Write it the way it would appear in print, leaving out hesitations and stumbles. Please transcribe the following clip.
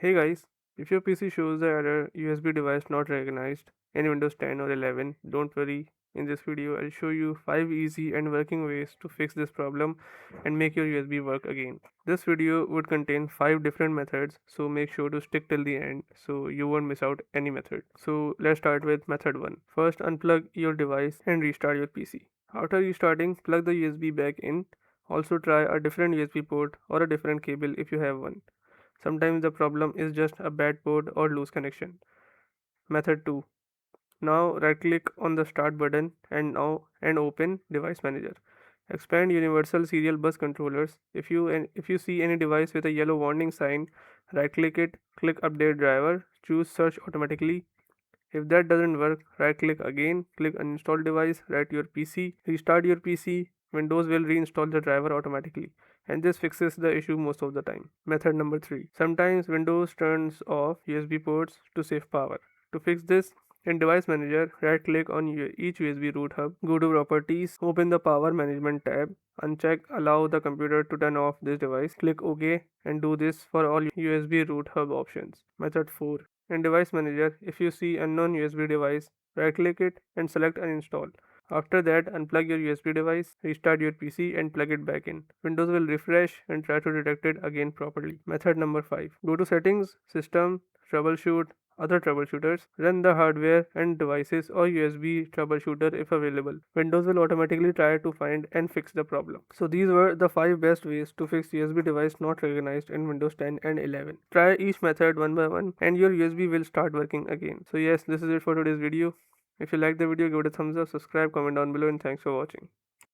Hey guys, if your PC shows the error USB device not recognized in Windows 10 or 11, don't worry. In this video, I'll show you 5 easy and working ways to fix this problem and make your USB work again. This video would contain 5 different methods, so make sure to stick till the end so you won't miss out any method. So let's start with method 1. First, unplug your device and restart your PC. After restarting, plug the USB back in. Also try a different USB port or a different cable if you have one. Sometimes the problem is just a bad port or loose connection. Method 2. Now right click on the start button and open device manager. Expand universal serial bus controllers. If you see any device with a yellow warning sign, right click it, click update driver, choose search automatically. If that doesn't work, right click again, click uninstall device, write your PC, restart your PC, Windows will reinstall the driver automatically. And this fixes the issue most of the time. Method number 3. Sometimes Windows turns off USB ports to save power. To fix this, in Device Manager, right click on each USB root hub, go to Properties, open the Power Management tab, uncheck Allow the computer to turn off this device, click OK, and do this for all USB root hub options. Method 4. In Device Manager, if you see unknown USB device, right-click it and select Uninstall. After that, unplug your USB device, restart your PC and plug it back in. Windows will refresh and try to detect it again properly. Method number 5. Go to Settings, System, Troubleshoot, other troubleshooters, run the hardware and devices or USB troubleshooter if available. Windows will automatically try to find and fix the problem. So these were the 5 best ways to fix USB device not recognized in Windows 10 and 11. Try each method one by one and your USB will start working again. So yes, this is it for today's video. If you like the video, give it a thumbs up, subscribe, comment down below, and thanks for watching.